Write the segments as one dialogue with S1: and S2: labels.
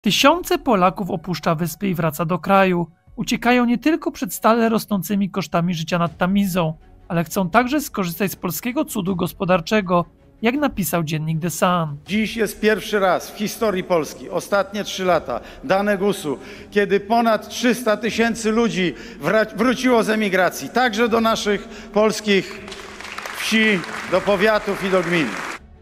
S1: Tysiące Polaków opuszcza wyspy i wraca do kraju. Uciekają nie tylko przed stale rosnącymi kosztami życia nad Tamizą, ale chcą także skorzystać z polskiego cudu gospodarczego, jak napisał dziennik The Sun.
S2: Dziś jest pierwszy raz w historii Polski, ostatnie 3 lata, dane GUS-u, kiedy ponad 300 000 ludzi wróciło z emigracji, także do naszych polskich wsi, do powiatów i do gmin.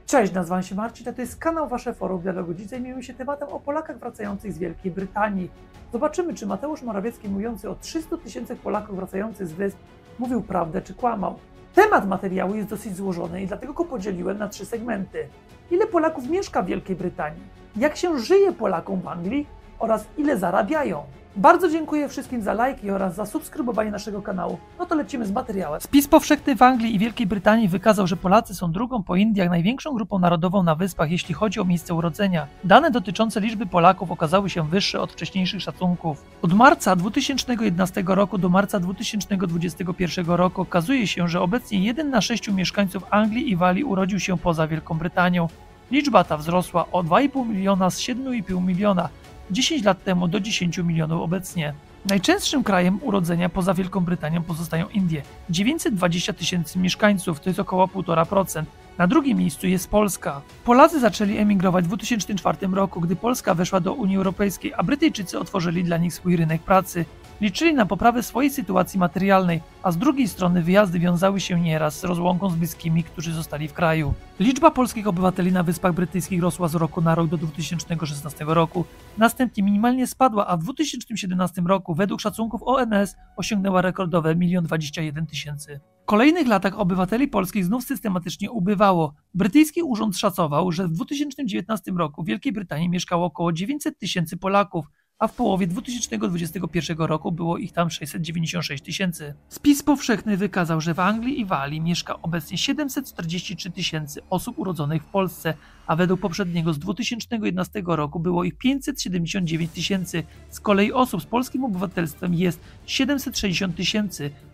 S1: Cześć, nazywam się Marcin, a to jest kanał Wasze Forum Dialogu. Dziś zajmiemy się tematem o Polakach wracających z Wielkiej Brytanii. Zobaczymy, czy Mateusz Morawiecki, mówiący o 300 000 Polaków wracających z wysp, mówił prawdę czy kłamał. Temat materiału jest dosyć złożony i dlatego go podzieliłem na 3 segmenty. Ile Polaków mieszka w Wielkiej Brytanii? Jak się żyje Polakom w Anglii? Oraz ile zarabiają? Bardzo dziękuję wszystkim za lajki oraz za subskrybowanie naszego kanału. No to lecimy z materiałem. Spis powszechny w Anglii i Wielkiej Brytanii wykazał, że Polacy są drugą po Indiach największą grupą narodową na wyspach, jeśli chodzi o miejsce urodzenia. Dane dotyczące liczby Polaków okazały się wyższe od wcześniejszych szacunków. Od marca 2011 roku do marca 2021 roku okazuje się, że obecnie 1 na 6 mieszkańców Anglii i Walii urodził się poza Wielką Brytanią. Liczba ta wzrosła o 2,5 miliona z 7,5 miliona. 10 lat temu do 10 milionów obecnie. Najczęstszym krajem urodzenia poza Wielką Brytanią pozostają Indie. 920 000 mieszkańców, to jest około 1,5%. Na drugim miejscu jest Polska. Polacy zaczęli emigrować w 2004 roku, gdy Polska weszła do Unii Europejskiej, a Brytyjczycy otworzyli dla nich swój rynek pracy. Liczyli na poprawę swojej sytuacji materialnej, a z drugiej strony wyjazdy wiązały się nieraz z rozłąką z bliskimi, którzy zostali w kraju. Liczba polskich obywateli na Wyspach Brytyjskich rosła z roku na rok do 2016 roku, następnie minimalnie spadła, a w 2017 roku według szacunków ONS osiągnęła rekordowe 1 021 000. W kolejnych latach obywateli polskich znów systematycznie ubywało. Brytyjski urząd szacował, że w 2019 roku w Wielkiej Brytanii mieszkało około 900 000 Polaków, a w połowie 2021 roku było ich tam 696 000. Spis powszechny wykazał, że w Anglii i Walii mieszka obecnie 743 000 osób urodzonych w Polsce, a według poprzedniego z 2011 roku było ich 579 000. Z kolei osób z polskim obywatelstwem jest 760 000,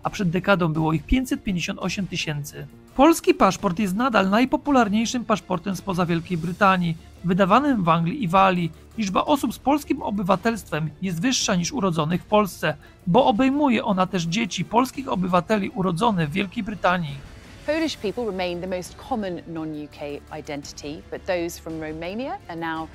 S1: a przed dekadą było ich 558 000. Polski paszport jest nadal najpopularniejszym paszportem spoza Wielkiej Brytanii, wydawanym w Anglii i Walii. Liczba osób z polskim obywatelstwem jest wyższa niż urodzonych w Polsce, bo obejmuje ona też dzieci polskich obywateli urodzonych w Wielkiej Brytanii.
S3: Polish people remain the most common non-UK identity, but those from Romania are now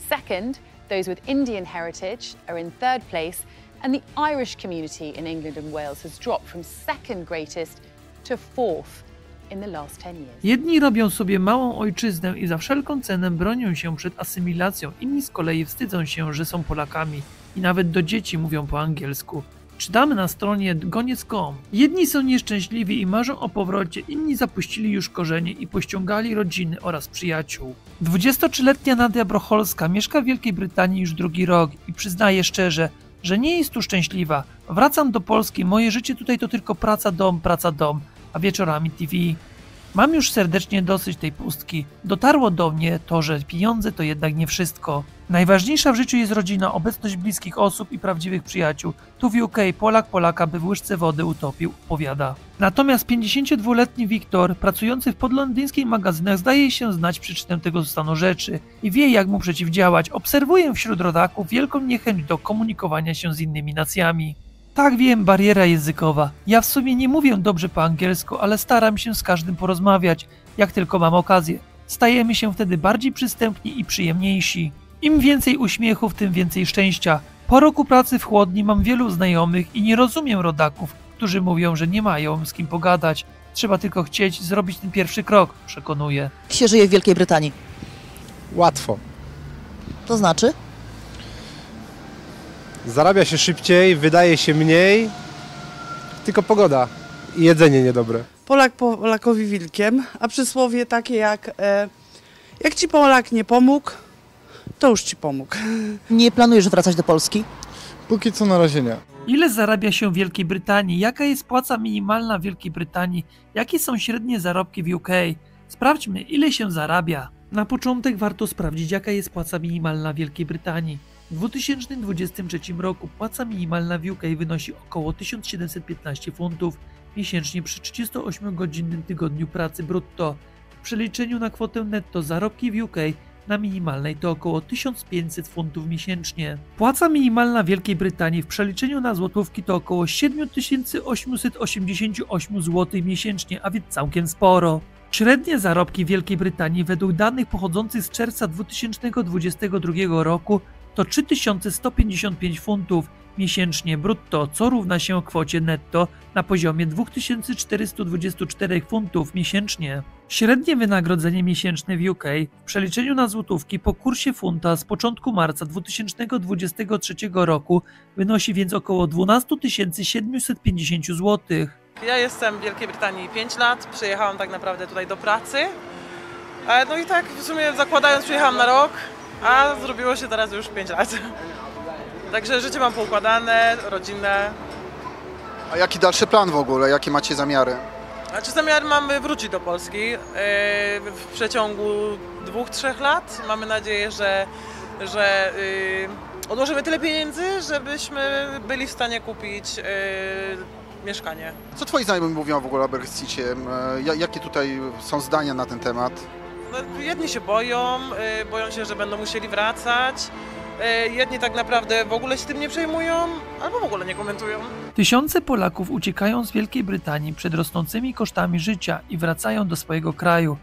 S3: second, those with Indian heritage are in third place, and the Irish community in England and Wales has dropped from second greatest to fourth in the last 10 years.
S1: Jedni robią sobie małą ojczyznę i za wszelką cenę bronią się przed asymilacją, inni z kolei wstydzą się, że są Polakami i nawet do dzieci mówią po angielsku. Czytamy na stronie goniec.com. Jedni są nieszczęśliwi i marzą o powrocie, inni zapuścili już korzenie i pościągali rodziny oraz przyjaciół. 23-letnia Nadia Brocholska mieszka w Wielkiej Brytanii już drugi rok i przyznaje szczerze, że nie jest tu szczęśliwa. Wracam do Polski, moje życie tutaj to tylko praca, dom, a wieczorami TV. Mam już serdecznie dosyć tej pustki. Dotarło do mnie to, że pieniądze to jednak nie wszystko. Najważniejsza w życiu jest rodzina, obecność bliskich osób i prawdziwych przyjaciół. Tu w UK Polak Polaka by w łyżce wody utopił, powiada. Natomiast 52-letni Wiktor, pracujący w podlondyńskich magazynach, zdaje się znać przyczynę tego stanu rzeczy i wie, jak mu przeciwdziałać. Obserwuję wśród rodaków wielką niechęć do komunikowania się z innymi nacjami. Tak, wiem, bariera językowa. Ja w sumie nie mówię dobrze po angielsku, ale staram się z każdym porozmawiać, jak tylko mam okazję. Stajemy się wtedy bardziej przystępni i przyjemniejsi. Im więcej uśmiechów, tym więcej szczęścia. Po roku pracy w chłodni mam wielu znajomych i nie rozumiem rodaków, którzy mówią, że nie mają z kim pogadać. Trzeba tylko chcieć zrobić ten pierwszy krok, przekonuje.
S4: Jak się żyje w Wielkiej Brytanii?
S5: Łatwo.
S4: To znaczy?
S5: Zarabia się szybciej, wydaje się mniej, tylko pogoda i jedzenie niedobre.
S6: Polak Polakowi wilkiem, a przysłowie takie jak ci Polak nie pomógł, to już ci pomógł.
S4: Nie planujesz wracać do Polski?
S5: Póki co na razie nie.
S1: Ile zarabia się w Wielkiej Brytanii? Jaka jest płaca minimalna w Wielkiej Brytanii? Jakie są średnie zarobki w UK? Sprawdźmy, ile się zarabia. Na początek warto sprawdzić, jaka jest płaca minimalna w Wielkiej Brytanii. W 2023 roku płaca minimalna w UK wynosi około 1715 funtów miesięcznie przy 38-godzinnym tygodniu pracy brutto. W przeliczeniu na kwotę netto zarobki w UK na minimalnej to około 1500 funtów miesięcznie. Płaca minimalna w Wielkiej Brytanii w przeliczeniu na złotówki to około 7888 zł miesięcznie, a więc całkiem sporo. Średnie zarobki w Wielkiej Brytanii według danych pochodzących z czerwca 2022 roku to 3155 funtów miesięcznie brutto, co równa się kwocie netto na poziomie 2424 funtów miesięcznie. Średnie wynagrodzenie miesięczne w UK w przeliczeniu na złotówki po kursie funta z początku marca 2023 roku wynosi więc około 12 750 zł.
S7: Ja jestem w Wielkiej Brytanii 5 lat, przyjechałam tak naprawdę tutaj do pracy. No i tak w sumie zakładając przyjechałam na rok, a zrobiło się teraz już 5 lat. Także życie mam poukładane, rodzinne.
S8: A jaki dalszy plan w ogóle? Jakie macie zamiary?
S7: Znaczy zamiar mamy wrócić do Polski w przeciągu 2-3 lat. Mamy nadzieję, że odłożymy tyle pieniędzy, żebyśmy byli w stanie kupić mieszkanie.
S8: Co twoi znajomi mówią w ogóle o Brexicie? Jakie tutaj są zdania na ten temat?
S7: No, jedni się boją się, że będą musieli wracać. Jedni tak naprawdę w ogóle się tym nie przejmują, albo w ogóle nie komentują.
S1: Tysiące Polaków uciekają z Wielkiej Brytanii przed rosnącymi kosztami życia i wracają do swojego kraju,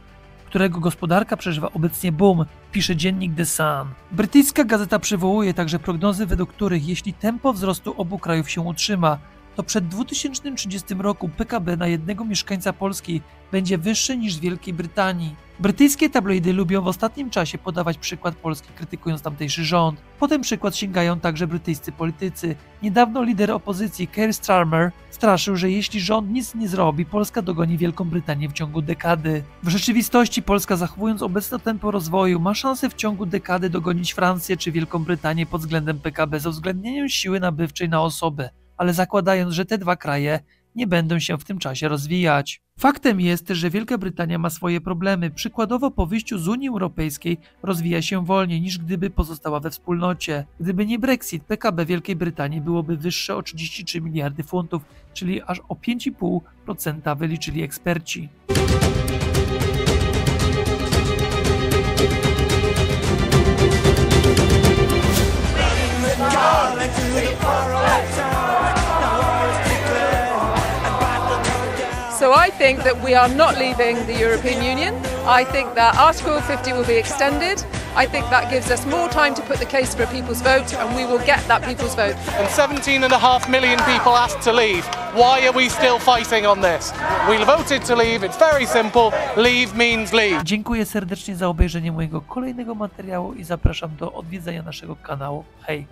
S1: którego gospodarka przeżywa obecnie boom, pisze dziennik The Sun. Brytyjska gazeta przywołuje także prognozy, według których jeśli tempo wzrostu obu krajów się utrzyma, to przed 2030 roku PKB na jednego mieszkańca Polski będzie wyższe niż z Wielkiej Brytanii. Brytyjskie tabloidy lubią w ostatnim czasie podawać przykład Polski, krytykując tamtejszy rząd. Po ten przykład sięgają także brytyjscy politycy. Niedawno lider opozycji Keir Starmer straszył, że jeśli rząd nic nie zrobi, Polska dogoni Wielką Brytanię w ciągu dekady. W rzeczywistości Polska, zachowując obecne tempo rozwoju, ma szansę w ciągu dekady dogonić Francję czy Wielką Brytanię pod względem PKB z uwzględnieniem siły nabywczej na osobę, ale zakładając, że te dwa kraje nie będą się w tym czasie rozwijać. Faktem jest, że Wielka Brytania ma swoje problemy. Przykładowo po wyjściu z Unii Europejskiej rozwija się wolniej niż gdyby pozostała we wspólnocie. Gdyby nie Brexit, PKB Wielkiej Brytanii byłoby wyższe o 33 miliardy funtów, czyli aż o 5,5% wyliczyli eksperci.
S9: So I think that we are not leaving the European Union. I think that Article 50 will be extended. I think that gives us more time to put the case for a people's vote, and we will get that people's vote.
S10: And 17.5 million people asked to leave. Why are we still fighting on this? We voted to leave. It's very simple. Leave means leave.
S1: Dziękuję serdecznie za obejrzenie mojego kolejnego materiału i zapraszam do odwiedzenia naszego kanału. Hej!